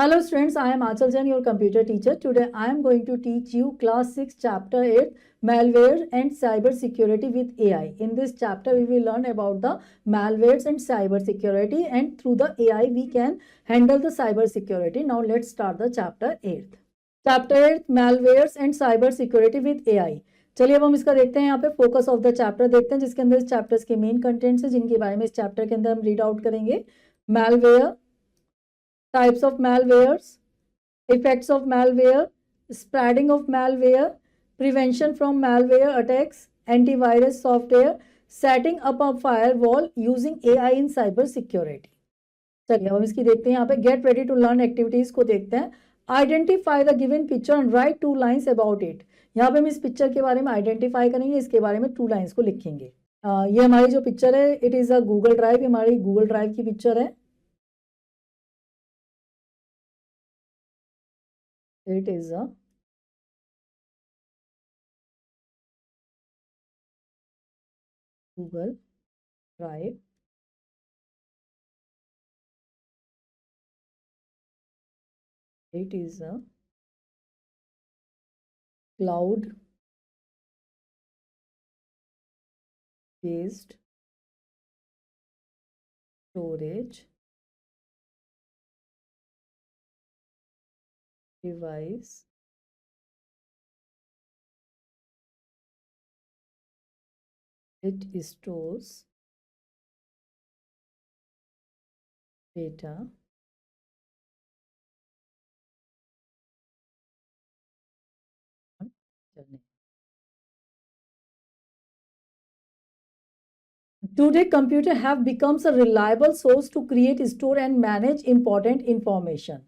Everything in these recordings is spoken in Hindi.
Hello students, I am Achal Jain, your computer teacher. Today I am going to teach you class 6 chapter 8 malware and cyber security with AI. In this chapter we will learn about the malwares and cyber security, and through the AI we can handle the cyber security. Now let's start the chapter 8. Chapter 8 malwares and cyber security with AI. चलिए अब हम इसका देखते हैं, यहाँ पे फोकस ऑफ द चैप्टर देखते हैं जिसके अंदर इस चैप्टर्स के मेन कंटेंट्स है जिनके बारे में इस चैप्टर के अंदर हम रीड आउट करेंगे. malware, types of malwares, effects of malware, spreading of malware, prevention from malware attacks, antivirus software, setting up a firewall using AI in cyber security. चलिए अब हम इसकी देखते हैं, यहाँ पे get ready to learn activities को देखते हैं. Identify the given picture and write 2 lines about it. यहाँ पे हम इस पिक्चर के बारे में आइडेंटिफाई करेंगे, इसके बारे में 2 लाइन्स को लिखेंगे. ये हमारी जो पिक्चर है it is a Google drive, हमारी गूगल ड्राइव की पिक्चर है. It is a Google Drive. It is a cloud based storage device it stores data on internet. Today computer have becomes a reliable source to create, store and manage important information.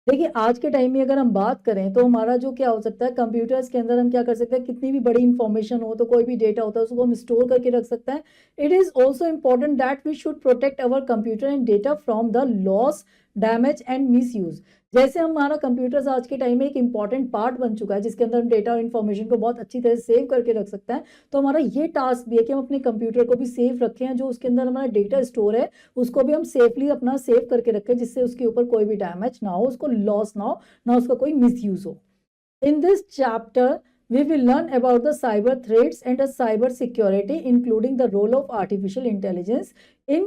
देखिए आज के टाइम में अगर हम बात करें तो हमारा जो क्या हो सकता है, कंप्यूटर्स के अंदर हम क्या कर सकते हैं, कितनी भी बड़ी इंफॉर्मेशन हो तो कोई भी डेटा होता है उसको हम स्टोर करके रख सकते हैं. It is also important that we should protect our computer and data from the loss, damage and misuse. जैसे हमारा कंप्यूटर्स आज के टाइम में एक इंपॉर्टेंट पार्ट बन चुका है जिसके अंदर हम डेटा और इन्फॉर्मेशन को बहुत अच्छी तरह से सेव करके रख सकते हैं, तो हमारा ये टास्क भी है कि हम अपने कंप्यूटर को भी सेफ रखें, जो उसके अंदर हमारा डेटा स्टोर है उसको भी हम सेफली अपना सेव करके रखें जिससे उसके ऊपर कोई भी डैमेज ना हो, उसको लॉस ना हो, ना उसका कोई मिसयूज हो. In this chapter we will learn about the cyber threats and the cyber security including the role of artificial intelligence in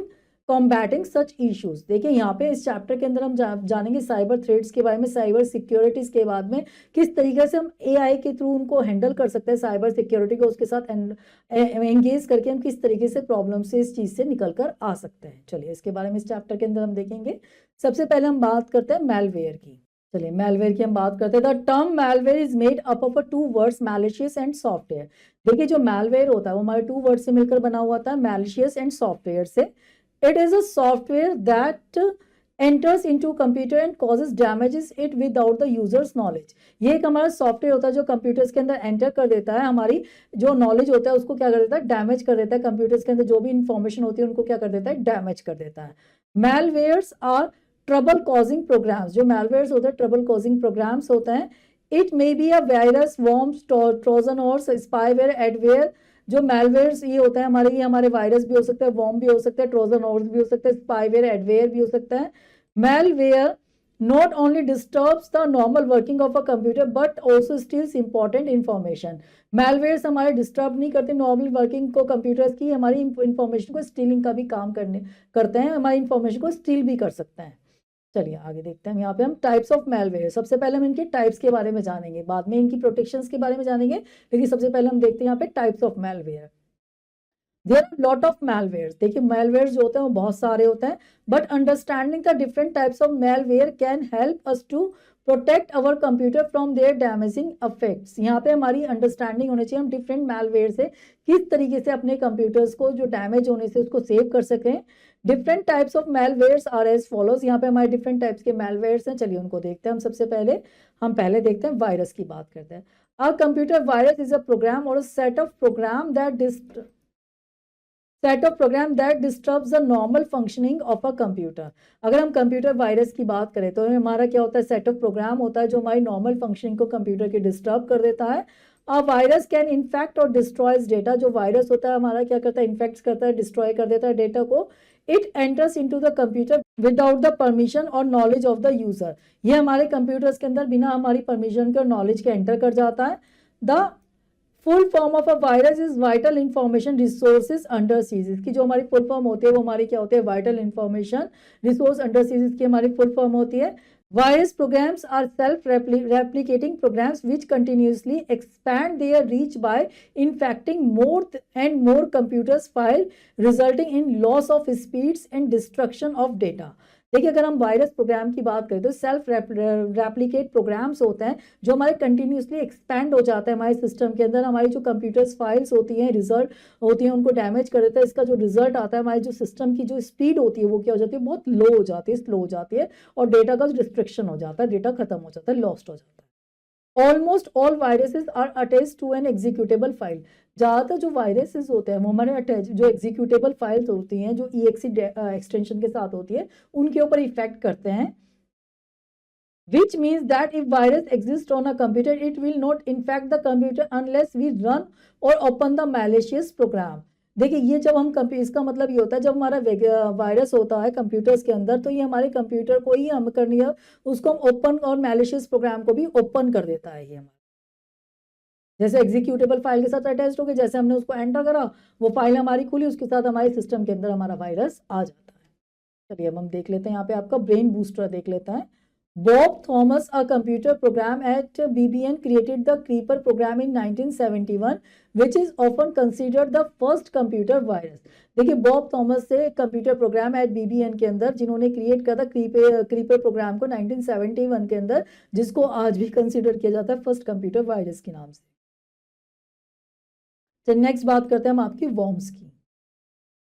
combating such issues. देखिए यहाँ पे इस चैप्टर के अंदर हम जानेंगे साइबर थ्रेट्स के बारे में, साइबर सिक्योरिटीज के बाद में किस तरीके से हम एआई के थ्रू उनको हैंडल कर सकते हैं, साइबर सिक्योरिटी को उसके साथ एंगेज करके हम किस तरीके से प्रॉब्लम से इस चीज से निकल कर आ सकते हैं. चलिए इसके बारे में इस चैप्टर के अंदर हम देखेंगे. सबसे पहले हम बात करते हैं मैलवेयर की. चलिए मैलवेयर की हम बात करते हैं. The term malware is made up of 2 words, malicious and software. देखिए जो मैलवेयर होता है वो हमारे 2 वर्ड से मिलकर बना हुआ था, मैलिशियस एंड सॉफ्टवेयर से. It is a software that enters into computer and causes damages it without the user's knowledge. ये एक हमारा सॉफ्टवेयर होता है जो कंप्यूटर्स के अंदर एंटर कर देता है, हमारी जो नॉलेज होता है उसको क्या कर देता है, डैमेज कर देता है. कंप्यूटर्स के अंदर जो भी इंफॉर्मेशन होती है उनको क्या कर देता है, डैमेज कर देता है. मैलवेयर्स आर ट्रबल कॉजिंग प्रोग्राम्स. जो मैलवेयर्स होते हैं ट्रबल कॉजिंग प्रोग्राम्स होते हैं. It may be a virus, worms, Trojan और स्पाईवेयर, एडवेयर. जो मैलवेयर्स ये होता है हमारे, ये हमारे वायरस भी हो सकता है, वॉर्म भी हो सकता है, ट्रोजन हॉर्स भी हो सकता है, स्पाईवेयर, एडवेयर भी हो सकता है. Malware not only disturbs the normal working of a computer but also steals important information. malwares हमारे डिस्टर्ब नहीं करते नॉर्मल वर्किंग को कंप्यूटर्स की, हमारी इंफॉर्मेशन को स्टीलिंग का भी काम करते हैं, हमारी इंफॉर्मेशन को स्टील भी कर सकते हैं. चलिए आगे देखते हैं. यहाँ पे हम टाइप्स ऑफ मैलवेयर, सबसे पहले हम इनके टाइप्स के बारे में जानेंगे, बाद में इनकी प्रोटेक्शंस के बारे में जानेंगे, लेकिन सबसे पहले हम देखते हैं यहाँ पे types of malware. There are lot of malwares. देखिए मैलवेयर्स जो होते हैं वो बहुत सारे होते हैं, but understanding the different types of malware can help us to protect our computer from their damaging effects. यहाँ पे हमारी अंडरस्टैंडिंग होनी चाहिए हम डिफरेंट मैलवेयर से किस तरीके से अपने कंप्यूटर्स को जो डैमेज होने से उसको सेव कर सकें. Different types of malwares are as follows. यहाँ पे हमारे डिफरेंट टाइप्स के मैलवेयर्स हैं, चलिए उनको देखते हैं. हम सबसे पहले देखते हैं वायरस की बात करते हैं. A computer virus is a program or set of program that disturbs the normal functioning of a computer. अगर हम कंप्यूटर वायरस की बात करें तो हमारा क्या होता है, सेट ऑफ प्रोग्राम होता है जो हमारी नॉर्मल फंक्शनिंग को कंप्यूटर की डिस्टर्ब कर देता है. अ वायरस कैन इन्फेक्ट और डिस्ट्रॉयज डेटा, जो वायरस होता है हमारा क्या करता है, इन्फेक्ट करता है, डिस्ट्रॉय कर देता है डेटा को। It enters into the computer without the permission or knowledge of the user, ये हमारे कंप्यूटर्स के अंदर बिना हमारी परमिशन के और नॉलेज के एंटर कर जाता है। The full form of a virus is vital information resources under seize, इसकी जो हमारी फुल फॉर्म होती है वो हमारी क्या होती है, vital information resource under seize की हमारी फुल फॉर्म होती है। Virus programs are self-replicating programs which continuously expand their reach by infecting more and more computers file, resulting in loss of speeds and destruction of data. देखिए अगर हम वायरस प्रोग्राम की बात करें तो सेल्फ रेप्लिकेट प्रोग्राम्स होते हैं जो हमारे कंटिन्यूसली एक्सपैंड हो जाता है हमारे सिस्टम के अंदर, हमारी जो कंप्यूटर्स फाइल्स होती हैं, रिजल्ट होती हैं, उनको डैमेज कर देता है। इसका जो रिजल्ट आता है, हमारे जो सिस्टम की जो स्पीड होती है वो क्या हो जाती है, बहुत लो हो जाती है, स्लो हो जाती है, और डेटा का डिस्ट्रक्शन हो जाता है, डेटा खत्म हो जाता है, लॉस्ट हो जाता है। Almost all viruses are attached to an executable file, ज़्यादातर जो वायरसेस होते हैं वो हमारे अटैच जो एग्जीक्यूटेबल फाइल्स होती हैं जो EXE एक्सटेंशन के साथ होती है उनके ऊपर इफेक्ट करते हैं। Which means that if virus exists on a computer, it will not infect the computer unless we run or open the malicious program. देखिए ये जब हम इसका मतलब ये होता है जब हमारा वायरस होता है कंप्यूटर्स के अंदर तो ये हमारे कंप्यूटर को ही हम करनी है, उसको हम ओपन और मैलिशियस प्रोग्राम को भी ओपन कर देता है ये हमारा, जैसे एग्जीक्यूटेबल फाइल के साथ अटैच हो गए, जैसे हमने उसको एंटर करा वो फाइल हमारी खुली, उसके साथ हमारे सिस्टम के अंदर हमारा वायरस आ जाता है। चलिए अब हम देख लेते हैं यहाँ पे आपका ब्रेन बूस्टर देख लेते हैं। Bob Thomas, a computer program at BBN, created the Creeper program in 1971, which is often considered the first computer virus. देखिए बॉब थॉमस से कंप्यूटर प्रोग्राम एट BBN के अंदर जिन्होंने क्रिएट किया था क्रीपर प्रोग्राम को 1971 के अंदर, जिसको आज भी कंसिडर किया जाता है फर्स्ट कंप्यूटर वायरस के नाम से। तो नेक्स्ट बात करते हैं हम आपकी वॉर्म्स की।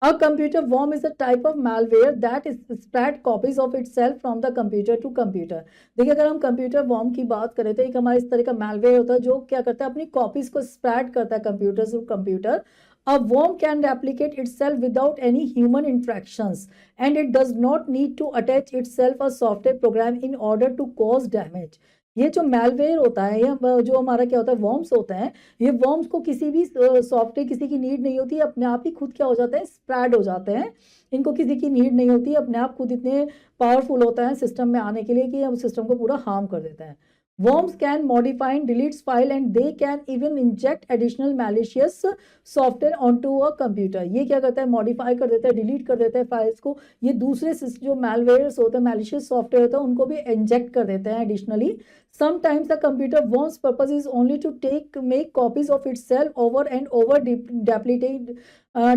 A computer worm is a type of malware that spread copies of itself from the computer to computer. देखिए अगर हम कंप्यूटर वॉर्म की बात करें तो एक हमारा इस तरह का malware होता है जो क्या करता है, अपनी कॉपीज को स्प्रेड करता है कंप्यूटर से computer. A worm can replicate itself without any human interactions and it does not need to attach itself a software program in order to cause damage. ये जो मैलवेयर होता है या जो हमारा क्या होता है वॉर्म्स होता है, ये वॉर्म्स को किसी भी सॉफ्टवेयर किसी की नीड नहीं होती, अपने आप ही खुद क्या हो जाते हैं, स्प्रेड हो जाते हैं। इनको किसी की नीड नहीं होती, अपने आप खुद इतने पावरफुल होता है सिस्टम में आने के लिए कि अब सिस्टम को पूरा हार्म कर देता है। Worms can modify and delete files and they can even inject additional malicious software onto a computer. ये क्या करता है, मॉडिफाई कर देता है, डिलीट कर देता है फाइल्स को, ये दूसरे जो malwares होते हैं, malicious सॉफ्टवेयर होता है, उनको भी इंजेक्ट कर देते हैं additionally. Sometimes the computer worm's purpose is only to make copies of itself over and over,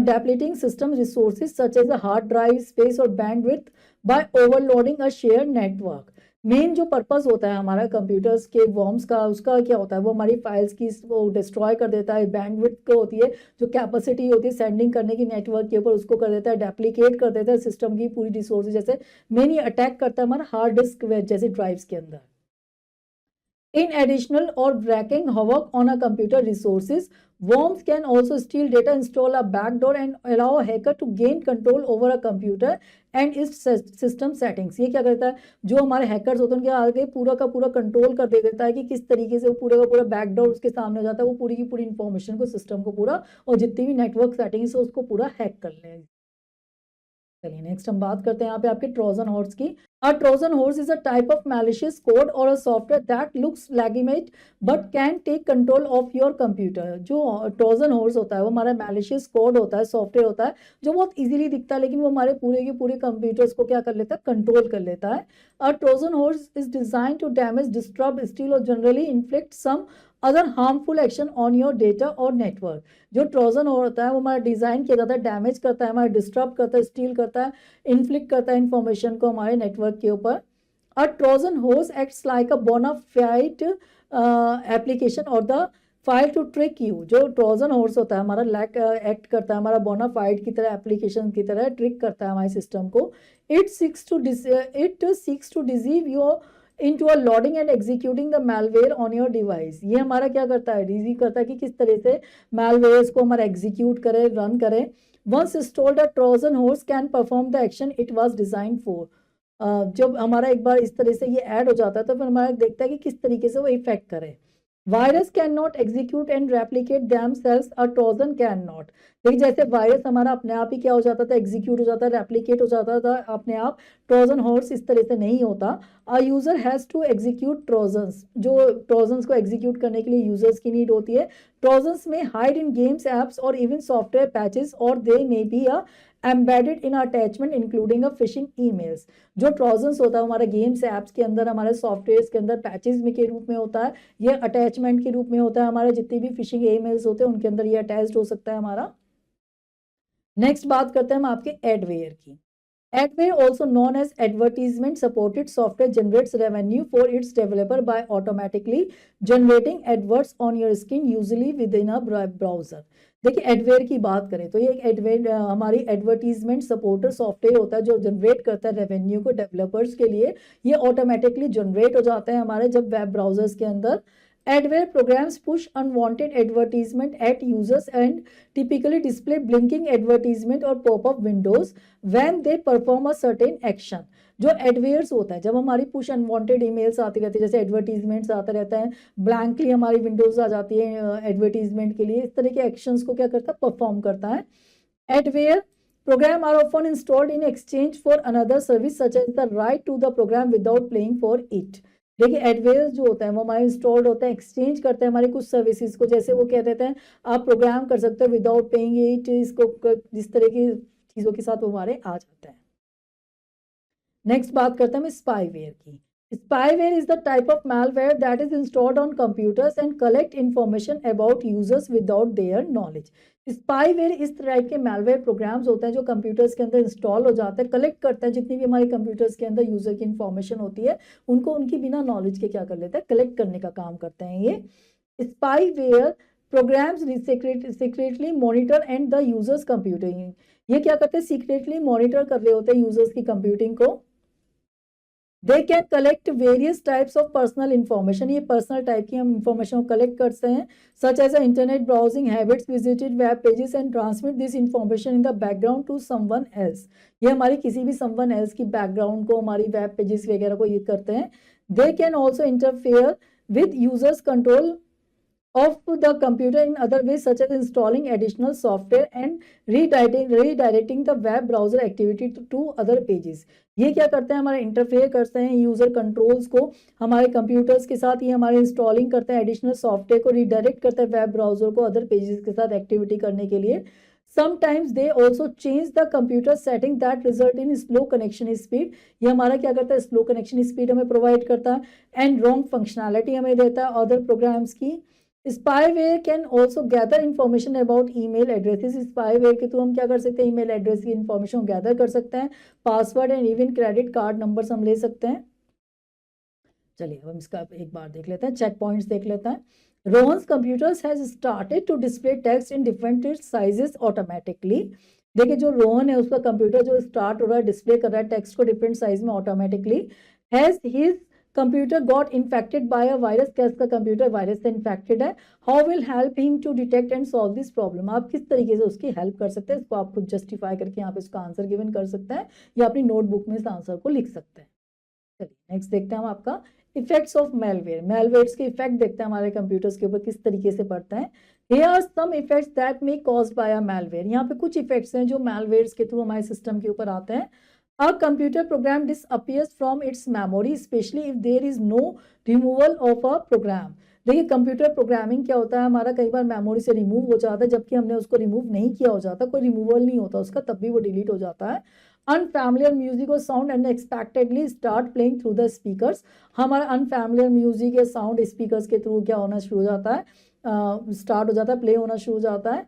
depleting system resources such as a hard drive space or bandwidth by overloading a shared network. Main जो पर्पस होता है हमारा कंप्यूटर्स के वॉर्म्स का, उसका क्या होता है, वो हमारी फाइल्स की वो डिस्ट्रॉय कर देता है, बैंडविड्थ को होती है जो कैपेसिटी होती है सेंडिंग करने की नेटवर्क के ऊपर, उसको कर देता है, डेप्लीकेट कर देता है सिस्टम की पूरी रिसोर्सेज, जैसे मेन ये अटैक करता है हमारा हार्ड डिस्क जैसे ड्राइव्स के अंदर। In addition or wreaking havoc on a computer resources, worms can also steal data, install a backdoor and allow a hacker to gain control over a computer and its system settings. ये क्या करता है, जो हमारे हैकर्स होते हैं उनके आगे पूरा का पूरा कंट्रोल कर दे देता है कि किस तरीके से वो पूरा का पूरा बैकडोर उसके सामने हो जाता है, वो पूरी की पूरी इंफॉर्मेशन को, सिस्टम को पूरा, और जितनी भी नेटवर्क सेटिंग्स है उसको पूरा हैक कर ले। चलिए नेक्स्ट हम बात करते हैं यहाँ पे आपके ट्रोजन हॉर्स की। A Trojan horse is a type of malicious code or a software that looks legitimate but can take control of your computer. जो Trojan horse होता है वो हमारा malicious code होता है, सॉफ्टवेयर होता है जो बहुत इजीली दिखता है, लेकिन वो हमारे पूरे के पूरे कंप्यूटर्स को क्या कर लेता है, कंट्रोल कर लेता है। A Trojan horse is designed to damage, disrupt, steal or generally inflict some other harmful action on your data और नेटवर्क। जो ट्रोजन होता है वो हमारा डिजाइन किया जाता है, डैमेज करता है, हमारा डिस्टर्ब करता है, स्टील करता है, इन्फ्लिक्ट करता है इंफॉर्मेशन को हमारे नेटवर्क के ऊपर। A Trojan horse acts like a bona fide application or the file to trick you. जो ट्रोजन होर्स होता है हमारा एक्ट करता है हमारा बोनाफाइड की तरह, एप्लीकेशन की तरह ट्रिक करता है हमारे सिस्टम को। It seeks to deceive your into a loading and executing the malware on your device. ये हमारा क्या करता है, रिसीव करता है कि किस तरह से malwares को हमारा एग्जीक्यूट करे, रन करे। Once installed, a Trojan horse can perform the action it was designed for. जब हमारा एक बार इस तरह से ये ऐड हो जाता है तो फिर हमारा देखता है कि किस तरीके से वो इफेक्ट करे। Virus can not execute and replicate themselves, a Trojan can not. देखिए जैसे वायरस हमारा अपने आप ही क्या हो जाता था, एग्जीक्यूट हो जाता, रेप्लिकेट हो जाता था अपने आप, ट्रोजन हॉर्स इस तरह से नहीं होता। A user has to execute trojans, जो ट्रोजन्स को एग्जीक्यूट करने के लिए यूजर्स की नीड होती है। ट्रोजन्स में हाइड इन गेम्स, एप्स और इवन सॉफ्टवेयर पैचेस, और they may be a embedded in attachment including a phishing emails. जो ट्रोजन्स होता है हमारे गेम्स ऐप्स के अंदर, हमारे सॉफ्टवेयर के अंदर पैचेस में के रूप में होता है, ये अटैचमेंट के रूप में होता है, हमारे जितनी भी फिशिंग ईमेल्स होते हैं उनके अंदर ये अटैच्ड हो सकता है हमारा। नेक्स्ट बात करते हैं हम आपके एडवेयर की। Adware, also known as advertisement supported software, generates revenue for its developer by automatically generating adverts on your screen, usually within a browser। देखिए एडवेयर की बात करें तो ये एक एडवेयर हमारी एडवर्टीजमेंट सपोर्टर सॉफ्टवेयर होता है जो जनरेट करता है रेवेन्यू को डेवलपर्स के लिए। ये ऑटोमेटिकली जनरेट हो जाता है हमारे जब वेब ब्राउजर्स के अंदर। Adware programs push unwanted advertisement at users and typically display blinking advertisement or pop-up windows when they perform a certain action। जो एडवेयर्स होता है, जब हमारी पुश अनवांटेड ईमेल्स आती रहती है, जैसे एडवर्टीजमेंट्स आते रहते हैं, ब्लैंकली हमारी विंडोज आ जाती है एडवर्टीजमेंट के लिए, इस तरह के एक्शंस को क्या करता है, परफॉर्म करता है। Adware program are often installed in exchange for another service such as the right to the program without paying for it। देखिए एडवेयर्स जो होता है वो हमारे इंस्टॉल्ड होता है, एक्सचेंज करते हैं हमारी कुछ सर्विसेज को, जैसे वो कह देते हैं आप प्रोग्राम कर सकते हो विदाउट पेइंग इट, इसको जिस तरह की चीजों के साथ वो हमारे आ जाता है। नेक्स्ट बात करते हैं हम स्पाईवेयर की। Spyware is the type of malware that is installed on computers and collect information about users without their knowledge। Spyware इस टाइप के malware प्रोग्राम्स होते हैं जो कंप्यूटर्स के अंदर इंस्टॉल हो जाते हैं, कलेक्ट करते हैं जितनी भी हमारे कंप्यूटर्स के अंदर यूजर की इंफॉर्मेशन होती है, उनको उनकी बिना नॉलेज के क्या कर लेते हैं, कलेक्ट करने का काम करते हैं। ये spyware programs secretly monitor and the users computing. ये क्या करते हैं, सीक्रेटली मॉनिटर कर रहे होते हैं यूजर्स की कंप्यूटिंग को। They can collect various types of personal information, ये पर्सनल टाइप की हम इंफॉर्मेशन को कलेक्ट करते हैं, such as internet browsing habits, visited web pages, and transmit this information in the background to someone else. ये हमारी किसी भी समवन एल्स की बैकग्राउंड को, हमारी वेब पेजेस वगैरह को ये करते हैं। They can also interfere with users control of the computer in other ways such as installing additional software and redirecting the web browser activity to other pages। ये क्या करते हैं, हमारा इंटरफेयर करते हैं यूजर कंट्रोल्स को हमारे कंप्यूटर्स के साथ, ये हमारे इंस्टॉलिंग करते हैं एडिशनल सॉफ्टवेयर को, रिडायरेक्ट करते हैं वेब ब्राउजर को अदर पेजेस के साथ एक्टिविटी करने के लिए। Sometimes they also change the computer setting that result in slow connection speed। ये हमारा क्या करता है, स्लो कनेक्शन स्पीड हमें प्रोवाइड करता है, एंड रॉन्ग फंक्शनैलिटी हमें देता है अदर प्रोग्राम्स की। Spyware can also gather information about email addresses. Spyware के थ्रू हम क्या कर सकते हैं, ईमेल एड्रेस की इन्फॉर्मेशन गैदर कर सकते हैं, password and even credit card numbers हम ले सकते हैं। चलिए अब हम इसका एक बार देख लेते हैं, चेक पॉइंट्स देख लेते हैं। Rohan's computers has started to display text in different sizes automatically. देखिए जो रोहन है उसका कंप्यूटर जो स्टार्ट हो रहा है, डिस्प्ले कर रहा है टेक्स्ट को डिफरेंट साइज में automatically. Has his computer got infected by a virus, क्या इसका कंप्यूटर वायरस से इन्फेक्टेड है। How will help him to detect and solve this problem. आप किस तरीके से उसकी हेल्प कर सकते हैं, इसको आप खुद जस्टिफाई करके यहाँ पे इसका आंसर गिवन कर सकते हैं या अपनी नोटबुक में इस आंसर को लिख सकते हैं। चलिए नेक्स्ट देखते हैं हम आपका इफेक्ट्स ऑफ मेलवेयर। मेलवेयर्स के इफेक्ट देखते हैं हमारे कंप्यूटर्स के ऊपर किस तरीके से पड़ते हैं। Here are some effects that may caused by a malware। यहाँ पे कुछ इफेक्ट्स हैं जो malwares के थ्रू हमारे सिस्टम के ऊपर आते हैं। A computer program disappears from its memory, especially if there is no removal of a program। देखिए कंप्यूटर प्रोग्रामिंग क्या होता है, हमारा कई बार मेमोरी से रिमूव हो जाता है, जबकि हमने उसको रिमूव नहीं किया हो जाता, कोई रिमूवल नहीं होता उसका, तब भी वो डिलीट हो जाता है। अनफैमिलियर म्यूजिक और sound unexpectedly start playing through the speakers. हमारा अनफैमिलियर म्यूजिक या साउंड स्पीकर्स के थ्रू क्या होना शुरू हो जाता है, स्टार्ट हो जाता है, प्ले होना शुरू हो जाता है।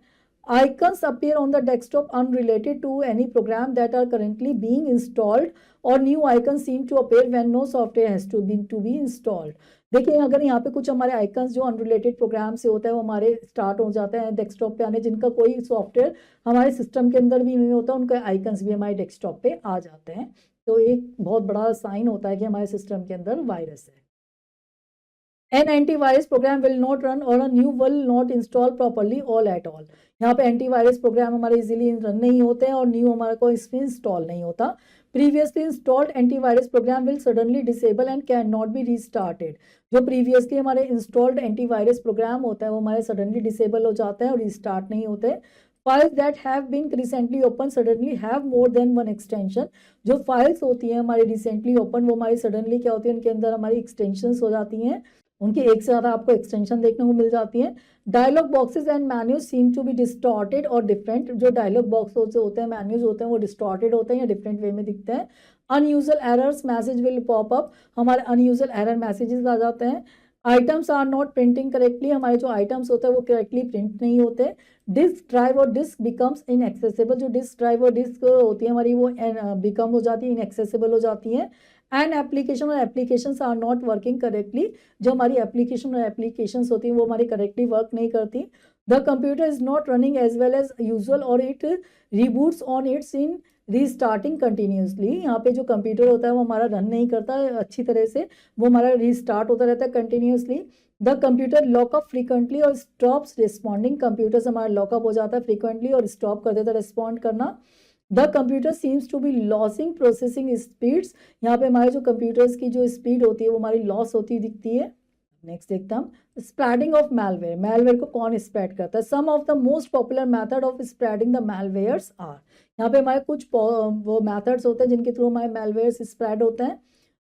Icons appear on the desktop unrelated to any program that are currently being installed, or new icons seem to appear when no software has to be installed। देखिए अगर यहाँ पे कुछ हमारे आइकन्स जो अनरिलेटेड प्रोग्राम से होता है वो हमारे स्टार्ट हो जाते हैं डेस्कटॉप पे आने, जिनका कोई सॉफ्टवेयर हमारे सिस्टम के अंदर भी नहीं होता, उनके आइकन्स भी हमारे डेस्कटॉप पे आ जाते हैं। तो एक बहुत बड़ा साइन होता है कि हमारे सिस्टम के अंदर वायरस है। An antivirus program will not run or a new will not install properly all at all. यहाँ पे एंटीवायरस प्रोग्राम हमारे इजीली रन नहीं होते हैं और न्यू हमारे को इसमें इंस्टॉल नहीं होता। Previously installed antivirus program will suddenly disable and can not be restarted. जो प्रीवियसली हमारे इंस्टॉल्ड एंटीवायरस प्रोग्राम होता है वो हमारे सडनली डिसेबल हो जाता है और रिस्टार्ट नहीं होते। Files that have been recently open suddenly have more than one extension. जो फाइल्स होती हैं हमारी रिसेंटली ओपन वो हमारी सडनली क्या होती है, उनके अंदर हमारी एक्सटेंशंस हो जाती हैं, उनकी एक से ज़्यादा आपको एक्सटेंशन देखने को मिल जाती है। Dialogue boxes and menus seem to be distorted और डिफरेंट। जो डायलॉग बॉक्स होते हैं, मेन्यूज होते हैं, वो डिस्टॉर्टेड होते हैं या डिफरेंट वे में दिखते हैं। Unusual errors message will pop up, हमारे अनयूजुअल एरर मैसेजेस आ जाते हैं। Items are not printing correctly, हमारे जो आइटम्स होते हैं वो करेक्टली प्रिंट नहीं होते। डिस्क ड्राइव और डिस्क बिकम्स इनएक्सेसिबल, जो डिस्क ड्राइव और डिस्क होती है हमारी वो बिकम हो जाती है, इनएक्सेसिबल हो जाती है। एंड एप्लीकेशन और applications are not working correctly, जो हमारी एप्लीकेशन और एप्लीकेशंस होती हैं वो हमारी करेक्टली वर्क नहीं करती। The computer is not running as well as usual or it reboots on its in restarting continuously. यहाँ पे जो कंप्यूटर होता है वो हमारा रन नहीं करता अच्छी तरह से, वो हमारा रीस्टार्ट होता रहता है continuously. The computer lockup frequently और स्टॉप्स रिस्पॉन्डिंग, कंप्यूटर से हमारा लॉकअप हो जाता है फ्रीक्वेंटली और स्टॉप कर देता है रिस्पॉन्ड करना। The computer seems to be losing processing speeds, यहाँ पे हमारे जो कंप्यूटर्स की जो स्पीड होती है वो हमारी लॉस होती दिखती है। नेक्स्ट देखता हम स्प्रेडिंग ऑफ मैलवेयर। मैलवेयर को कौन स्प्रेड करता है? Some of the most popular method of spreading the malwares are, यहाँ पे हमारे कुछ वो मेथड्स होते हैं जिनके थ्रू हमारे मैलवेयर्स स्प्रेड होते हैं।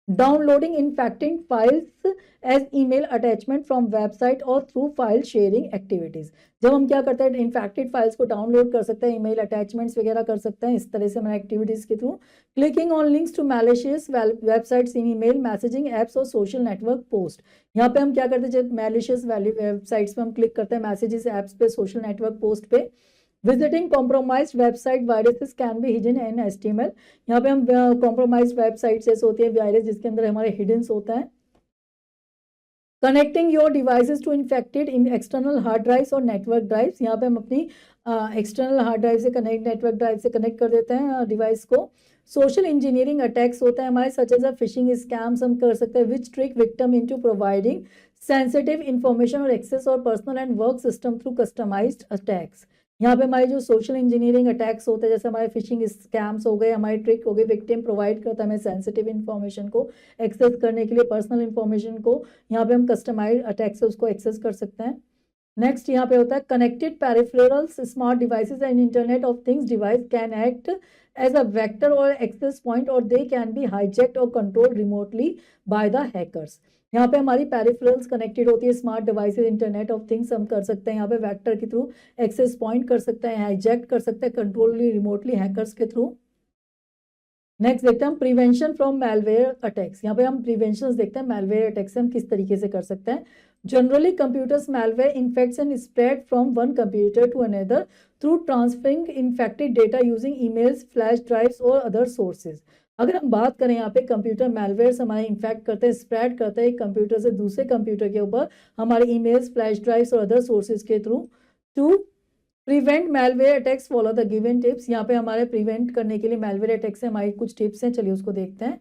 Downloading infecting files as email attachment from website और थ्रू फाइल शेयरिंग एक्टिविटीज। जब हम क्या करते हैं इन्फेक्टेड फाइल्स को डाउनलोड कर सकते हैं, ईमेल अटैचमेंट्स वगैरह कर सकते हैं इस तरह से हमारे एक्टिविटीज के थ्रू। Clicking on links to malicious websites in email messaging apps और सोशल नेटवर्क पोस्ट। यहाँ पे हम क्या करते हैं जब मैलिशियस वेबसाइट्स पे हम क्लिक करते हैं, मैसेजेस ऐप्स पे, सोशल नेटवर्क पोस्ट पे। Visiting compromised website viruses can be hidden in HTML, यहाँ पे हम कॉम्प्रोमाइज्ड वेबसाइट जैसे होती है वायरस जिसके अंदर हमारे हिडन्स होता है। Connecting your devices to infected in external hard drives और नेटवर्क ड्राइव्स, यहाँ पे हम अपनी एक्सटर्नल हार्ड ड्राइव से कनेक्ट, नेटवर्क ड्राइव से कनेक्ट कर देते हैं डिवाइस को। सोशल इंजीनियरिंग अटैक्स होता है हमारे such as a phishing scams हम कर सकते हैं which trick victim into providing sensitive information or access or personal and work system through customised attacks. यहाँ पे हमारे जो सोशल इंजीनियरिंग अटैक्स होते हैं जैसे हमारे फिशिंग स्कैम्स हो गए, हमारे ट्रिक हो गए, विक्टिम प्रोवाइड करता है हमें सेंसिटिव इन्फॉर्मेशन को एक्सेस करने के लिए, पर्सनल इन्फॉर्मेशन को यहाँ पे हम कस्टमाइज्ड अटैक से उसको एक्सेस कर सकते हैं। नेक्स्ट यहाँ पे होता है connected peripherals smart devices and internet of things device can act as a vector और एक्सेस पॉइंट और दे कैन बी हाईजैक्ड और control remotely by the hackers. यहाँ पे हमारी पेरिफेरल्स कनेक्टेड होती है, smart devices, internet of things हम कर सकते हैं यहाँ पे वेक्टर के थ्रू एक्सेस पॉइंट कर सकते हैं, हाईजैक्ट कर सकते हैं कंट्रोल रिमोटली हैकर्स के थ्रू। नेक्स्ट देखते हैं हम प्रिवेंशन फ्रॉम मैलवेयर अटैक्स। यहाँ पे हम प्रिवेंशन देखते हैं मैलवेयर अटैक से हम किस तरीके से कर सकते हैं। Generally computers malware infects and spread from one computer to another through transferring infected data using emails, flash drives और अदर सोर्सेज। अगर हम बात करें यहाँ पे कंप्यूटर मैलवेयर हमारे इन्फेक्ट करते हैं, स्प्रेड करते हैं एक कंप्यूटर से दूसरे कंप्यूटर के ऊपर हमारे ईमेल्स, फ्लैश ड्राइव्स और अदर सोर्सेज के through. To prevent malware attacks follow the given tips, यहाँ पे हमारे प्रिवेंट करने के लिए मैलवेयर अटैक से हमारी कुछ टिप्स हैं, चलिए उसको देखते हैं।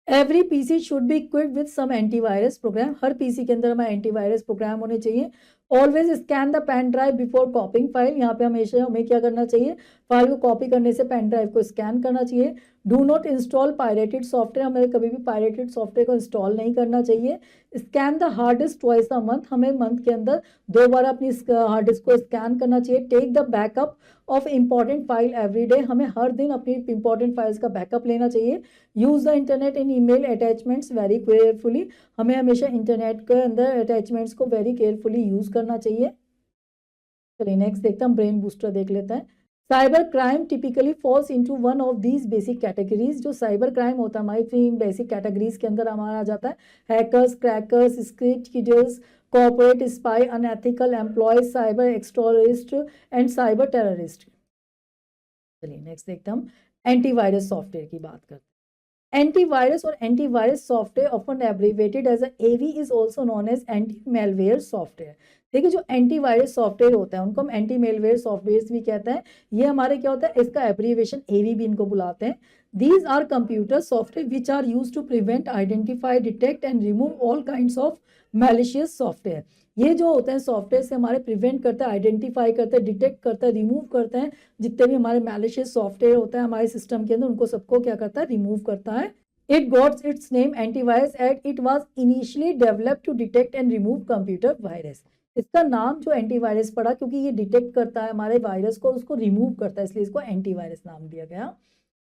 Every PC should be equipped with some antivirus program, हर पीसी के अंदर हमारे एंटीवायरस प्रोग्राम होने चाहिए। Always scan the pen drive before copying file, यहाँ पे हमेशा हमें क्या करना चाहिए, फाइल को कॉपी करने से पेन ड्राइव को स्कैन करना चाहिए। Do not install pirated software, हमें कभी भी पायरेटेड सॉफ्टवेयर को इंस्टॉल नहीं करना चाहिए। Scan the hard disk twice a month, हमें मंथ के अंदर 2 बार अपनी हार्ड डिस्क को स्कैन करना चाहिए। Take the backup of important file every day, हमें हर दिन अपनी इंपॉर्टेंट फाइल्स का बैकअप लेना चाहिए। Use the internet in email attachments very carefully, हमें हमेशा इंटरनेट के अंदर अटैचमेंट्स को वेरी केयरफुली यूज करना चाहिए। चलिए नेक्स्ट देखते हैं, हम ब्रेन बूस्टर देख लेते हैं। Cyber crime typically falls into one of these basic categories, जो साइबर क्राइम होता है हमारी 3 बेसिक कैटेगरीज के अंदर हमारा आ जाता है। Hackers, crackers, script kiddies, corporate spy, unethical employees, cyber extortionist and cyber terrorist. चलिए नेक्स्ट देखते हैं हम एंटीवायरस सॉफ्टवेयर की बात करते हैं। एंटीवायरस और antivirus software often abbreviated as AV is also known as anti malware software. देखिए जो एंटीवायरस सॉफ्टवेयर होता है उनको हम एंटी मेलवेयर सॉफ्टवेयर भी कहते हैं। ये हमारे क्या होता है, इसका एब्रीविएशन एवी भी इनको बुलाते हैं। These are computer software which are use to prevent, identify, detect and remove all kinds of malicious software. ये जो होते हैं सॉफ्टवेयर से हमारे प्रिवेंट करते हैं, आइडेंटिफाई करते हैं, डिटेक्ट करते हैं, रिमूव करते हैं। जितने भी हमारे मैलिशियस सॉफ्टवेयर होता है हमारे सिस्टम के अंदर उनको सबको क्या करता है, रिमूव करता है। It got its name antivirus as it was initially developed to detect and remove computer virus. इसका नाम जो एंटीवायरस पड़ा क्योंकि ये डिटेक्ट करता है हमारे वायरस को, उसको रिमूव करता है, इसलिए इसको एंटीवायरस नाम दिया गया।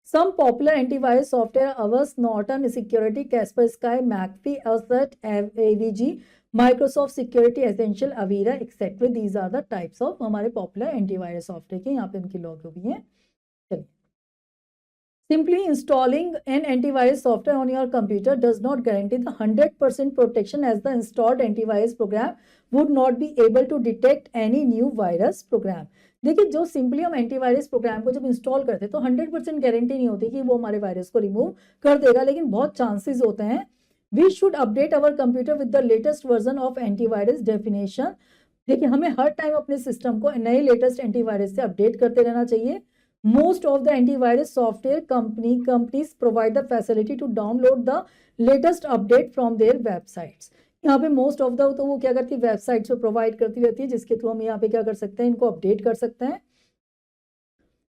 Some popular antivirus software Avast, Norton Security, Kaspersky, McAfee, Assert, AVG, Microsoft Security Essential, Avira, etc. These are the types of हमारे popular antivirus software के, यहाँ पे इनकी लोगो भी हैं। चलिए, simply installing an antivirus software on your computer does not guarantee the 100% protection, as the installed antivirus program would not be able to detect any new virus program. देखिए जो सिंपली हम एंटीवायरस प्रोग्राम को जब इंस्टॉल करते हैं तो 100% गारंटी नहीं होती कि वो हमारे वायरस को रिमूव कर देगा, लेकिन बहुत चांसेस होते हैं। We should update our computer with the latest version of antivirus definition. देखिए हमें हर टाइम अपने सिस्टम को नए लेटेस्ट एंटीवायरस से अपडेट करते रहना चाहिए। Most of the antivirus software companies provide the facility to download the latest update from their websites. यहाँ पे मोस्ट ऑफ द तो वो क्या करती है, वेबसाइट्स पे प्रोवाइड करती रहती है, जिसके थ्रू हम यहाँ पे क्या कर सकते हैं, इनको अपडेट कर सकते हैं।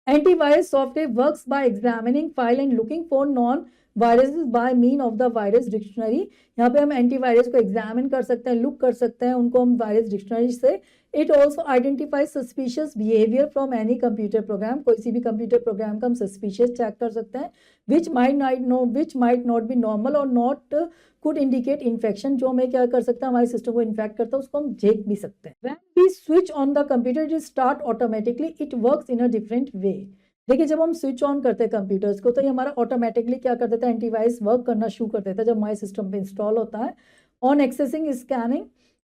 Antivirus software works by examining file and looking for non-viruses by mean of the virus dictionary. यहाँ पे हम एंटीवायरस को एग्जामिन कर सकते हैं, लुक कर सकते हैं उनको हम वायरस डिक्शनरी से। It also identifies suspicious behavior from any computer program. कोई सी भी कंप्यूटर प्रोग्राम का हम suspicious चेक कर सकते हैं, which might not be normal or not could indicate infection. जो हमें क्या कर सकता है, हमारे सिस्टम को इन्फेक्ट करता है, उसको हम देख भी सकते हैं। When we switch on the computer, it start automatically. It works in a different way. देखिए जब हम स्विच ऑन करते हैं कंप्यूटर्स को तो ये हमारा ऑटोमेटिकली क्या कर देता है, एंटीवायरस वर्क करना शुरू कर देता है जब हमारे सिस्टम पे इंस्टॉल होता है। On accessing scanning,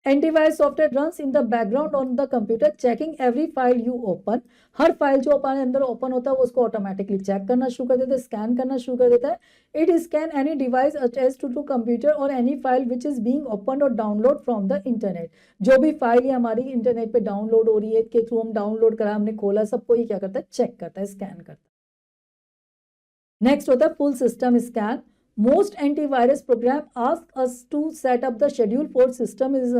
antivirus software runs in the background on the computer checking every file you open. Her file जो हमारे अंदर ओपन होता है वो उसको ऑटोमेटिकली चेक करना शुरू कर देता है, स्कैन करना शुरू कर देता है। It scan any device attached to computer or any file which is being open or download from the internet. जो भी फाइल है हमारी इंटरनेट पे डाउनलोड हो रही है, के थ्रू हम डाउनलोड करा, हमने खोला, सबको ये क्या करता है, चेक करता है, स्कैन करता है। नेक्स्ट होता है full system scan. Most antivirus program ask us to set up the schedule for system is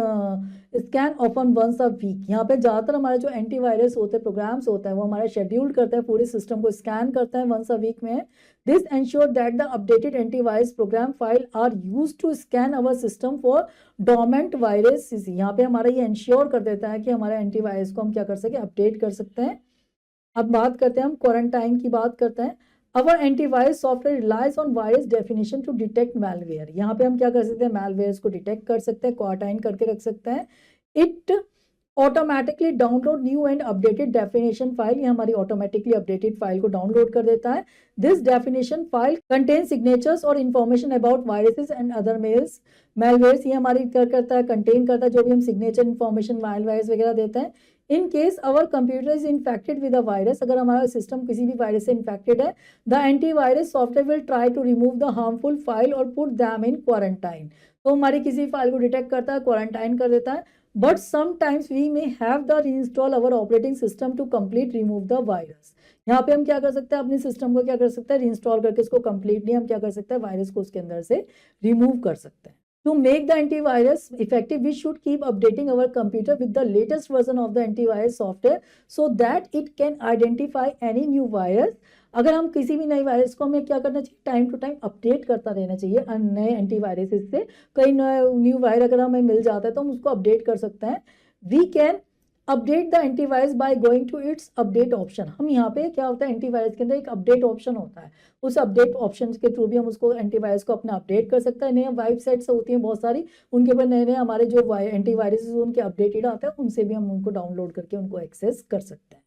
scan often once a week. यहाँ पे ज़्यादातर हमारे जो एंटीवायरस होते हैं, प्रोग्राम्स होते हैं, वो हमारा शेड्यूल करता है, पूरे सिस्टम को स्कैन करता है once a week में। This ensure that the updated antivirus program file are used to scan our system for dormant viruses. यहाँ पे हमारा ये इंश्योर कर देता है कि हमारे एंटीवायरस को हम क्या कर सके, अपडेट कर सकते हैं। अब बात करते हैं हम क्वारंटाइन की बात करते हैं। Our antivirus software relies on virus definition to detect malware. यहाँ पे हम क्या कर सकते हैं, malwares को डिटेक्ट कर सकते हैं, क्वारंटाइन करके रख सकते हैं। It automatically download new and updated definition file. ये हमारी ऑटोमेटिकली अपडेटेड फाइल को डाउनलोड कर देता है। This definition file contains signatures और information about viruses and other malwares. ये हमारी क्या करता है, कंटेन करता है जो भी हम सिग्नेचर इन्फॉर्मेशन वायरस वगैरह देते हैं। In case our computer is infected with a virus, अगर हमारा सिस्टम किसी भी वायरस से इन्फेक्टेड है, the antivirus software will try to remove the harmful file और पुट दैम इन क्वारंटाइन। तो हमारी किसी फाइल को डिटेक्ट करता है, क्वारंटाइन कर देता है। But sometimes we may have the reinstall our operating system to complete remove the virus. यहाँ पे हम क्या कर सकते हैं, अपने सिस्टम को क्या कर सकते हैं, रीइंस्टॉल करके इसको कंप्लीटली हम क्या कर सकते हैं, वायरस को उसके अंदर से रिमूव कर सकते हैं। To make the antivirus effective, we should keep updating our computer with the latest version of the antivirus software so that it can identify any new virus. अगर हम किसी भी नए वायरस को हमें क्या करना चाहिए, टाइम टू टाइम अपडेट करता रहना चाहिए नए एंटीवायरस से। कई न्यू वायरस अगर हमें मिल जाता है तो हम उसको अपडेट कर सकते हैं। We can update the antivirus by going to its update option. हम यहाँ पे क्या होता है, एंटीवायरस के अंदर एक अपडेट ऑप्शन होता है, उस अपडेट ऑप्शन के थ्रू भी हम उसको एंटीवायरस को अपना अपडेट कर सकते हैं। नए वेबसाइट्स होती हैं बहुत सारी, उनके ऊपर नए नए हमारे जो एंटीवायरस उनके अपडेटेड आते हैं, उनसे भी हम उनको डाउनलोड करके उनको एक्सेस कर सकते हैं।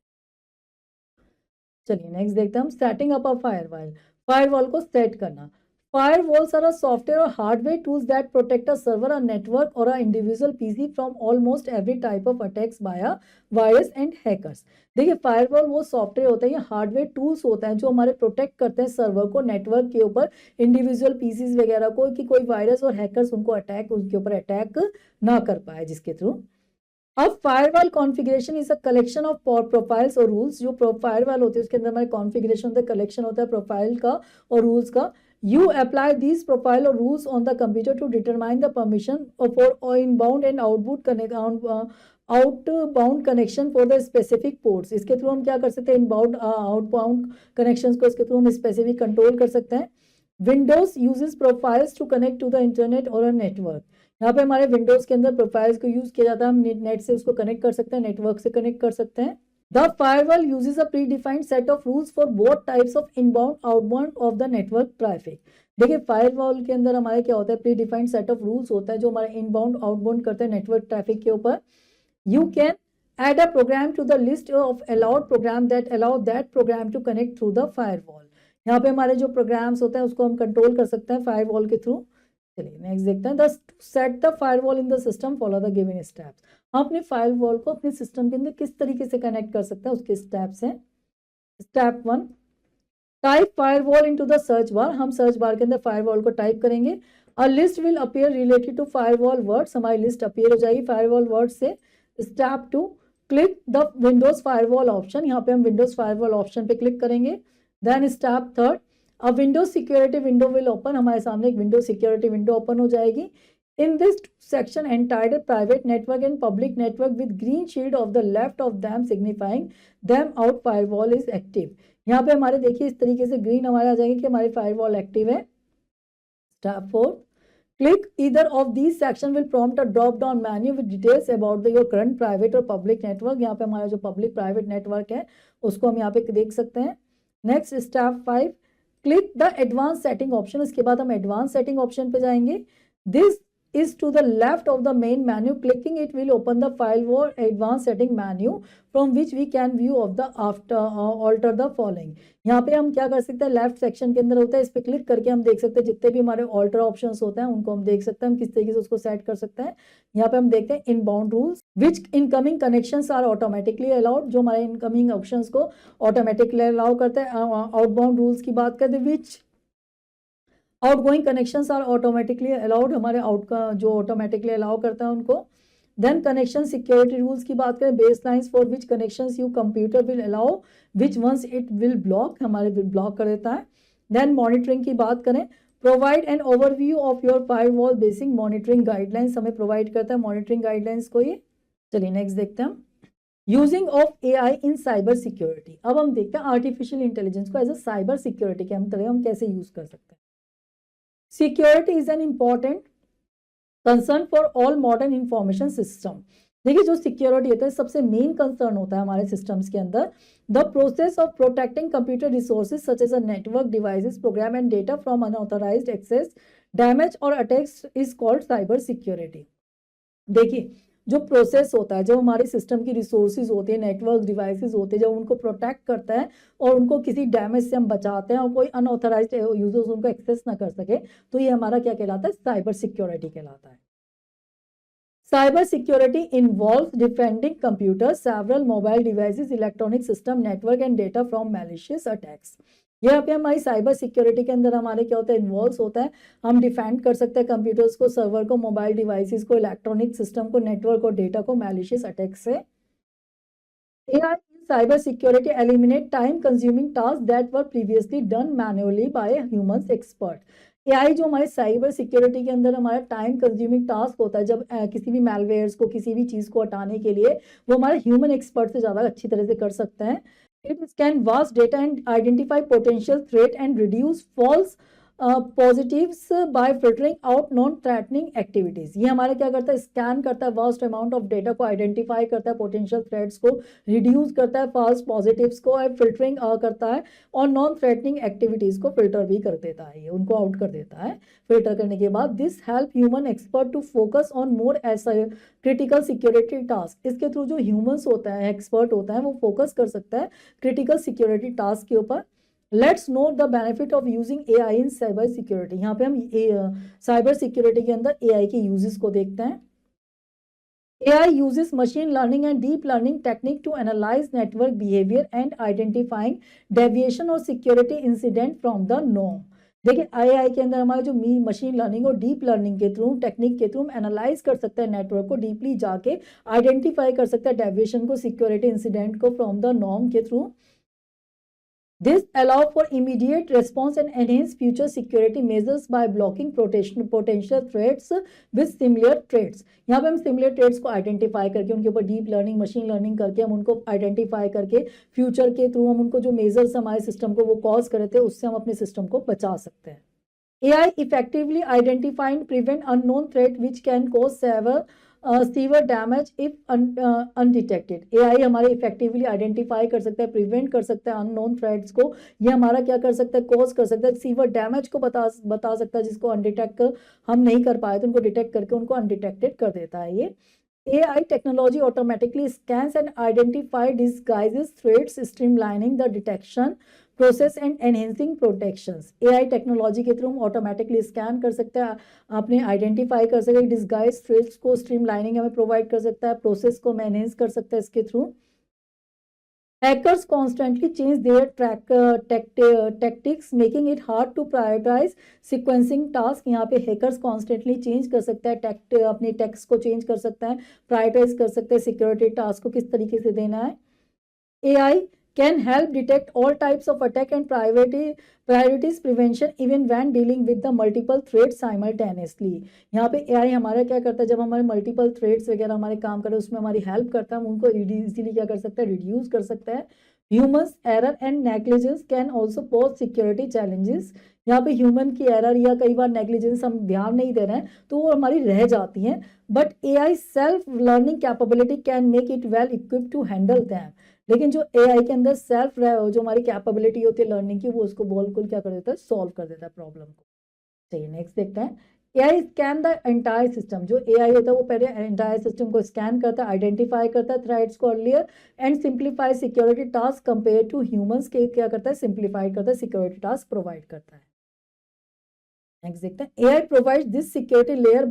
चलिए नेक्स्ट देखते हैं हम सेटिंग अप अ फायरवॉल। फायरवॉल को सेट करना। Firewalls are a software or hardware tools that protect a server, a network, or an individual PC from almost every type of attacks by a virus and hackers. देखिए फायरवॉल वो सॉफ्टवेयर होता है, ये हार्डवेयर टूल्स होता है जो हमारे प्रोटेक्ट करते हैं सर्वर को, नेटवर्क के ऊपर, इंडिविजुअल पीसीज वगैरह को, कि कोई वायरस और हैकर्स उनके ऊपर अटैक ना कर पाए, जिसके थ्रू अब firewall configuration is a collection of profiles और रूल्स। जो फायरवॉल होते हैं उसके अंदर हमारे कॉन्फ़िगरेशन होता है, कलेक्शन होता है प्रोफाइल का और रूल्स का। यू अप्लाई दिस प्रोफाइल और rules on the computer to determine the permission for inbound and outbound connection for the specific ports. इसके थ्रू हम क्या कर सकते हैं, इनबाउंड आउटबाउंड कनेक्शंस को इसके थ्रू हम स्पेसिफिक कंट्रोल कर सकते हैं। Windows uses profiles to connect to the internet और अ नेटवर्क। यहाँ पे हमारे विंडोज के अंदर प्रोफाइल्स को यूज किया जाता है, हम नेट से उसको कनेक्ट कर सकते हैं, नेटवर्क से कनेक्ट कर सकते हैं। The firewall uses a predefined set of rules for both types of inbound outbound of the network traffic. देखिए फायरवॉल के अंदर हमारे क्या होता है, pre defined set of rules होता है जो हमारे इनबाउंड आउटबाउंड करते हैं नेटवर्क ट्रैफिक के ऊपर। You can add a program to the list of allowed program that allow that program to connect through the firewall। यहाँ पे हमारे जो प्रोग्राम्स होते हैं उसको हम कंट्रोल कर सकते हैं फायरवॉल के थ्रू। चलिए नेक्स्ट देखते हैं, set the firewall in the system follow the given steps. हम अपने फायरवॉल को अपने सिस्टम के अंदर किस तरीके से कनेक्ट कर सकते हैं उसके स्टेप्स हैं। Step 1, type firewall into the search bar. हम सर्च बार के अंदर फायरवॉल को टाइप करेंगे। A list will appear related to firewall words, हमारी लिस्ट अपीयर हो जाएगी फायरवॉल वर्ड से। Step 2, click the Windows firewall option. यहाँ पे हम विंडोज फायरवॉल ऑप्शन पे क्लिक करेंगे। Then step 3, a Windows security window will open. हमारे सामने एक विंडोज सिक्योरिटी विंडो ओपन हो जाएगी। In this section entire private network and public network with green shield of the left of them signifying them out firewall is active. यहाँ पे हमारे देखिए इस तरीके से ग्रीन हमारे आ जाएंगे कि हमारी फायरवॉल एक्टिव है। Step 4, click either of these section will prompt a drop down menu with details about your current private और public network। यहाँ पे हमारा जो public private network है उसको हम यहाँ पे देख सकते हैं। Next step 5, click the advance setting option. इसके बाद हम एडवांस सेटिंग ऑप्शन पे जाएंगे। This is to the left of the main menu. Clicking it will open the firewall advanced setting menu from which we can view of the alter the following। यहाँ पे हम क्या कर सकते हैं, लेफ्ट सेक्शन के अंदर होता है, इस पे क्लिक करके हम देख सकते हैं जितने भी हमारे ऑल्टर ऑप्शंस होते हैं उनको हम देख सकते हैं, हम किस तरीके से उसको सेट कर सकते हैं। यहाँ पे हम देखते हैं inbound rules which incoming connections are automatically allowed, जो हमारे इनकमिंग ऑप्शंस को ऑटोमेटिकली अलाउ करते हैं। आउटबाउंड रूल्स की बात करते हैं, which outgoing connections are automatically allowed, हमारे आउट का जो ऑटोमेटिकली अलाउ करता है उनको। देन कनेक्शन सिक्योरिटी रूल्स की बात करें, baselines for which connections you computer will allow which ones it will block, हमारे विल ब्लॉक कर देता है। देन मॉनिटरिंग की बात करें, provide an overview of your firewall basic monitoring guidelines, हमें प्रोवाइड करता है मॉनिटरिंग गाइडलाइंस को ये। चलिए नेक्स्ट देखते हैं हम, using of AI in cyber security. अब हम देखते हैं आर्टिफिशियल इंटेलिजेंस को एज अ साइबर सिक्योरिटी के हम कैसे यूज कर सकते हैं। Security is an important concern for all modern information system. देखिए जो सिक्योरिटी होता है सबसे मेन कंसर्न होता है हमारे सिस्टम्स के अंदर। The process of protecting computer resources such as a network devices program and data from unauthorised access damage or attacks is called cyber security. देखिए जो प्रोसेस होता है, जो हमारे सिस्टम की रिसोर्सेज होती है, नेटवर्क डिवाइसेस होते हैं, जब उनको प्रोटेक्ट करता है और उनको किसी डैमेज से हम बचाते हैं और कोई अनऑथराइज्ड यूजर्स उनको एक्सेस ना कर सके, तो ये हमारा क्या कहलाता है, साइबर सिक्योरिटी कहलाता है। Cyber security involves defending computer, several mobile devices, electronic system, network and data from malicious attacks. यहाँ पे हमारी साइबर सिक्योरिटी के अंदर हमारे क्या होता है, इन्वॉल्व होता है, हम डिफेंड कर सकते हैं कंप्यूटर्स को, सर्वर को, मोबाइल डिवाइसेस को, इलेक्ट्रॉनिक सिस्टम को, नेटवर्क और डेटा को मैलिशियस अटैक से। AI in cyber security eliminate time consuming tasks that were previously done manually by a humans expert। AI जो हमारे साइबर सिक्योरिटी के अंदर हमारा टाइम कंज्यूमिंग टास्क होता है, जब किसी भी मैलवेयर्स को, किसी भी चीज को हटाने के लिए, वो हमारे ह्यूमन एक्सपर्ट से ज्यादा अच्छी तरह से कर सकते हैं। It scan vast data and identify potential threat and reduce false positives by filtering out non threatening activities. ये हमारा क्या करता है, स्कैन करता है वास्ट अमाउंट ऑफ डेटा को, आइडेंटिफाई करता है पोटेंशियल थ्रेट्स को, रिड्यूस करता है फॉल्स पॉजिटिव्स को, फिल्टरिंग करता है और नॉन थ्रेटनिंग एक्टिविटीज को फिल्टर भी कर देता है, ये उनको आउट कर देता है। फिल्टर करने के बाद this help human expert to focus on more ऐसा क्रिटिकल सिक्योरिटी टास्क। इसके थ्रू जो ह्यूमंस होता है, एक्सपर्ट होता है, वो फोकस कर सकता है क्रिटिकल सिक्योरिटी टास्क के ऊपर। Let's know the benefit of using AI in cyber security. यहाँ पे हम साइबर सिक्योरिटी के अंदर AI के यूजेस को देखते हैं। AI uses machine learning and deep learning technique to analyze network behavior and identifying deviation or security incident from the norm। देखिए AI के अंदर हमारे जो मशीन लर्निंग और डीप लर्निंग के थ्रू टेक्निक के थ्रू एनालाइज कर सकता है नेटवर्क को, डीपली जाके आइडेंटिफाई कर सकता है डेविएशन को, सिक्योरिटी इंसिडेंट को फ्रॉम द नॉर्म के through. This allow for immediate response and enhance future security measures by blocking potential threats with similar traits। यहाँ पे हम similar traits को आइडेंटिफाई करके उनके ऊपर डीप लर्निंग मशीन लर्निंग करके हम उनको आइडेंटिफाई करके फ्यूचर के थ्रू हम उनको जो मेजर्स हमारे सिस्टम को वो कॉज करे थे उससे हम अपने सिस्टम को बचा सकते हैं। AI effectively identify and prevent unknown threat which can cause severe damage if undetected। AI हमारे इफेक्टिवली आइडेंटिफाई कर सकता है, प्रिवेंट कर सकता है अननोन थ्रेट्स को। ये हमारा क्या कर सकता है, कॉज कर सकता है, सीवियर डैमेज को बता सकता है जिसको अनडिटेक्ट हम नहीं कर पाए तो उनको डिटेक्ट करके उनको अनडिटेक्टेड कर देता है। ये AI technology automatically scans and identify disguises threats, streamlining the detection process and enhancing protections। AI technology के थ्रू हम ऑटोमेटिकली स्कैन कर सकते हैं, आपने आइडेंटिफाई कर सकते हैं, डिस्गाइज थ्रेट्स को स्ट्रीमलाइनिंग हमें प्रोवाइड कर सकता है, प्रोसेस को हम एनहेंस कर सकते हैं इसके through. Hackers constantly change their tactics, making it hard to prioritize sequencing tasks। यहाँ पे hackers constantly change कर सकता है, अपने टैक्स को change कर सकता है, prioritize कर सकते हैं security task को किस तरीके से देना है। AI can help detect all types of attack and priorities prevention even when dealing with the multiple threats simultaneously। यहाँ पे AI हमारा क्या करता है, जब हमारे मल्टीपल थ्रेड्स वगैरह हमारे काम कर रहे हैं उसमें हमारी हेल्प करता है, हम उनको इजीली क्या कर सकता है, रिड्यूस कर सकता है। Humans error and negligence can also pose security challenges. यहाँ पे ह्यूमन की एरर या कई बार नेग्लिजेंस हम ध्यान नहीं दे रहे हैं तो वो हमारी रह जाती हैं, but AI self learning capability can make it well equipped to handle them. लेकिन जो AI के अंदर सेल्फ जो हमारी कैपेबिलिटी होती है लर्निंग की वो उसको बिल्कुल क्या कर देता है, सॉल्व कर देता है प्रॉब्लम को। चलिए नेक्स्ट देखते हैं। AI scan the entire system. जो AI होता है वो पहले एंटायर सिस्टम को स्कैन करता है, आइडेंटिफाई करता है थ्रेट्स को earlier and simplify security task compare to humans के, क्या करता है, सिंप्लीफाइड करता है, सिक्योरिटी टास्क प्रोवाइड करता है। नेक्स्ट देखते हैं। AI provide this security layer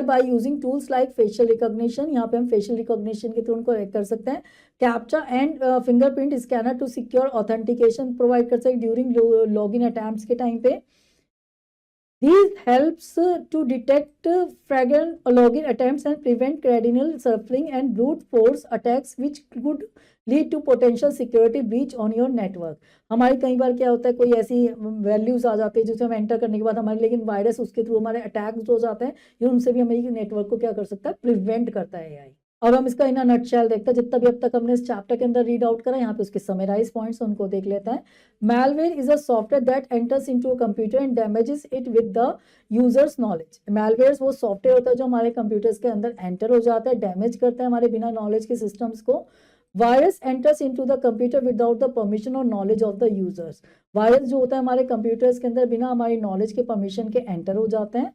by using tools like facial recognition. यहाँ पे हम फेशियल रिकॉग्निशन के थ्रू उनको कर सकते हैं। Captcha and fingerprint scanner to secure authentication provide कर सकते हैं ड्यूरिंग लॉगिन अटैम्प्ट्स के टाइम पे। These helps to detect fraudulent login attempts and prevent credible surfing and brute force attacks which could lead to potential security breach on your network। हमारे कई बार क्या होता है, कोई ऐसी वैल्यूज आ जाती है जिसे हम एंटर करने के बाद हमारे, लेकिन वायरस उसके थ्रू हमारे अटैक्स हो जाते हैं, ये उनसे भी हमारी नेटवर्क को क्या कर सकता है, प्रिवेंट करता है AI। अब हम इसका इन नटशेल देखते हैं, जितना भी अब तक हमने इस चैप्टर के अंदर रीड आउट करा, यहाँ पे उसके समराइज पॉइंट्स उनको देख लेते हैं। Malware is a software that enters into a computer and damages it with the user's knowledge। Malware वो सॉफ्टवेयर होता है जो हमारे कंप्यूटर्स के अंदर एंटर हो जाता है, डैमेज करता है हमारे बिना नॉलेज के सिस्टम्स को। Virus enters into the computer without the permission or knowledge of the users. Virus जो होता है हमारे कंप्यूटर्स के अंदर बिना हमारी नॉलेज के, परमिशन के एंटर हो जाते हैं।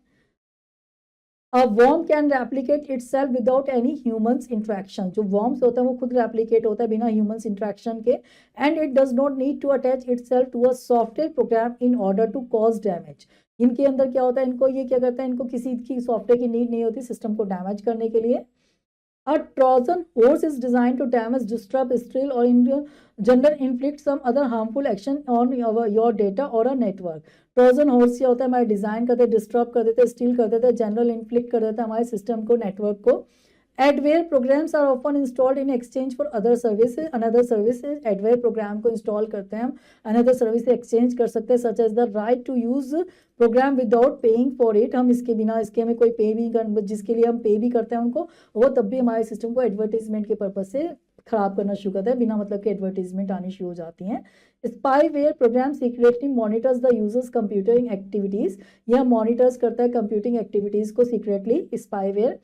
A worm can replicate itself without any humans interaction। जो worms होता है वो खुद replicate होता है बिना humans interaction के, and it does not need to attach itself to a software program in order to cause damage। इनके अंदर क्या होता है, इनको ये क्या करता है, इनको किसी की सॉफ्टवेयर की नीड नहीं होती सिस्टम को डैमेज करने के लिए। A Trojan horse is designed to damage, disrupt, steal, or generally inflict some other harmful action on your data or a network। Trojan horse क्या होता है, हमारे डिजाइन करते, डिस्टर्ब कर देते, स्टील कर देते, जनरल इन्फ्लिक्ट कर देते हमारे सिस्टम को, नेटवर्क को। Adware programs are often installed in exchange for other services. Another services adware program को इंस्टॉल करते हैं हम, अनदर सर्विस एक्सचेंज कर सकते हैं, such as the right to use program without paying for it. हम इसके बिना, इसके हमें कोई पे भी कर, जिसके लिए हम पे भी करते हैं उनको, वो तब भी हमारे सिस्टम को एडवर्टीजमेंट के पर्पज से खराब करना शुरू करता है, बिना मतलब के एडवर्टीजमेंट आनी शुरू हो जाती हैं। Spyware program secretly monitors the users computing activities. यह मॉनिटर्स करता है कंप्यूटिंग एक्टिविटीज को secretly, spyware.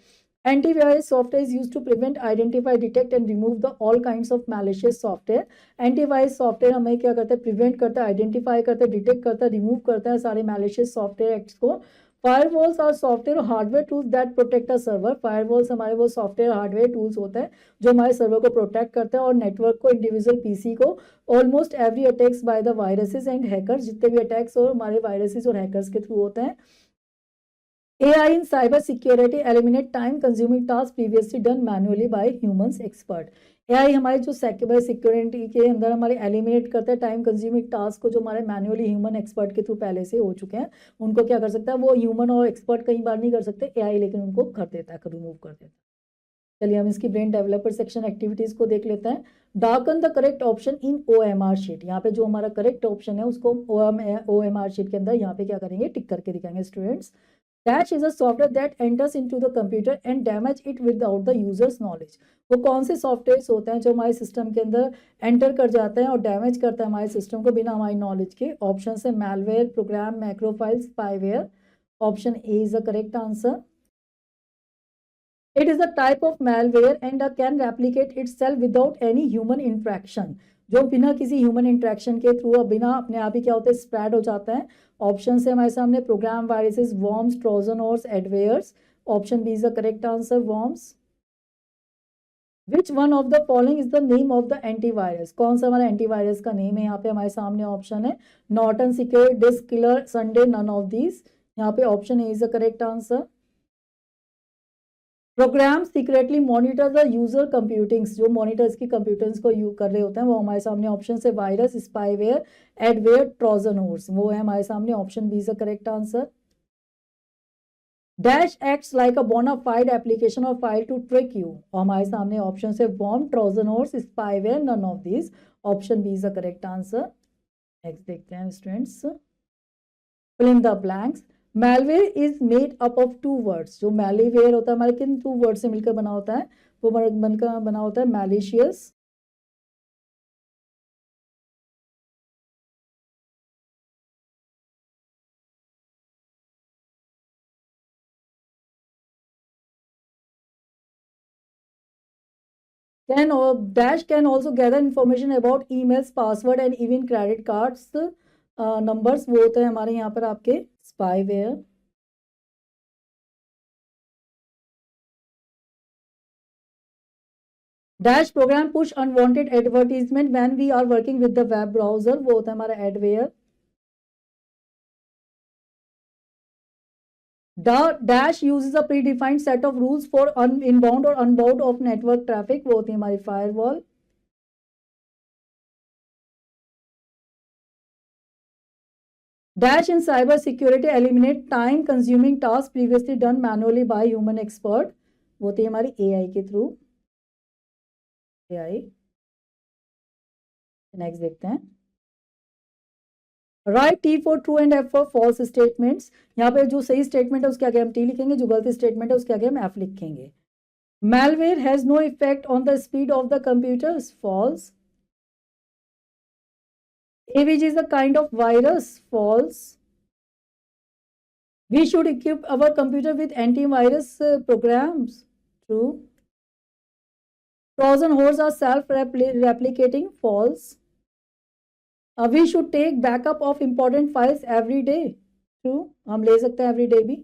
Antivirus software is used to prevent, identify, detect and remove the all kinds of malicious software। Antivirus software हमें क्या करता है, प्रिवेंट करता है, आइडेंटिफाई करता है, डिटेक्ट करता है, रिमूव करता है सारे malicious सॉफ्टवेयर एक्ट्स को। फायरवॉल्स आर सॉफ्टवेयर और hardware tools that protect a server. Firewalls हमारे वो सॉफ्टवेयर हार्डवेयर टूल्स होते हैं जो हमारे सर्वर को प्रोटेक्ट करते हैं और नेटवर्क को, इंडिविजुअल पीसी को। Almost every attacks by the viruses and hackers. जितने भी अटैक्स और हमारे वायरसेस और हैकर्स के थ्रू होते हैं। AI in cyber security eliminate time consuming tasks previously done manually by humans expert। AI हमारे जो सिक्योरिटी के अंदर हमारे एलिमिनेट करता है टाइम कंज्यूमिंग टास्क को, जो हमारे मैन्युअली ह्यूमन एक्सपर्ट के थ्रू पहले से हो चुके हैं, उनको क्या कर सकता है, वो ह्यूमन और एक्सपर्ट कई बार नहीं कर सकते, एआई लेकिन उनको कर देता है, रिमूव कर देता है। चलिए हम इसकी ब्रेन डेवलपर सेक्शन एक्टिविटीज को देख लेते हैं। Darken the correct option in OMR sheet. यहाँ पे जो हमारा करेक्ट ऑप्शन है उसको ओएमआर शीट के अंदर यहाँ पे क्या करेंगे, टिक करके दिखाएंगे students. Dash is a software that enters into the computer and damage it without the users knowledge. वो कौन से सॉफ्टवेयर होते हैं जो हमारे सिस्टम के अंदर एंटर कर जाते हैं और डैमेज करता है हमारे सिस्टम को बिना हमारी नॉलेज के? ऑप्शन है malware, program, macrofile, spyware. Option A is the correct answer. It is a type of malware and can replicate itself without any human interaction. जो बिना किसी ह्यूमन इंट्रैक्शन के थ्रू बिना अपने आप ही क्या होता है, स्प्रेड हो जाता है। ऑप्शन से हमारे सामने program viruses, worms, Trojan horse, adwares. Option B is the correct answer, worms. Which one of the following is the name of the antivirus? कौन सा हमारा एंटीवायरस का नेम है? यहाँ पे हमारे सामने ऑप्शन है Norton secure, disk killer, Sunday, none of these. यहाँ पे option A is the correct answer. Program secretly monitor the user computings. जो मॉनिटर्स की कंप्यूटर्स को यूज कर रहे होते हैं वो हमारे सामने ऑप्शन से virus, spyware, adware, trojan horse, वो है हमारे सामने option B is the correct answer. Dash acts like a bona fide application और फाइल टू ट्रिक यू, और हमारे सामने ऑप्शन से worm, trojan horse, spyware, none of this. Option B is the correct answer. Next देखते हैं students, fill in the blanks. Malware is made up of two words. जो मैलवेयर होता है हमारे किन टू वर्ड से मिलकर बना होता है? वो बनकर बना होता है malicious, can or dash can also gather information about emails, password and even credit cards numbers। वो होते हैं हमारे यहाँ पर आपके spyware. Dash program push unwanted advertisement when we are working with the web browser. वो होता है हमारा adware. Dash uses a predefined set of rules for inbound और अनबाउंड ऑफ नेटवर्क ट्रैफिक। वो होती है हमारी firewall. Dash in cyber security eliminate time consuming task previously done manually by human expert. वो होती है हमारी एआई के थ्रू, एआई। नेक्स्ट देखते हैं, write T for true and F for false statements. यहाँ पे जो सही स्टेटमेंट है उसके आगे हम टी लिखेंगे, जो गलत स्टेटमेंट है उसके आगे हम एफ लिखेंगे। Malware has no effect on the speed of the computers, false. AVG is a kind of virus, false. We should equip our computer with antivirus programs, true. Trojan horse are self-replicating, false. We should take backup of important files every day, true. हम ले सकते हैं every day भी।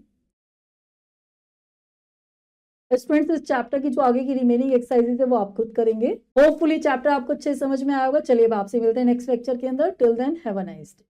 स्टूडेंट्स इस चैप्टर की जो आगे की रिमेनिंग एक्सरसाइजेज है वो आप खुद करेंगे। होपफुली चैप्टर आपको अच्छे समझ में आया होगा। चलिए अब आपसे मिलते हैं नेक्स्ट लेक्चर के अंदर। Till then have a nice day.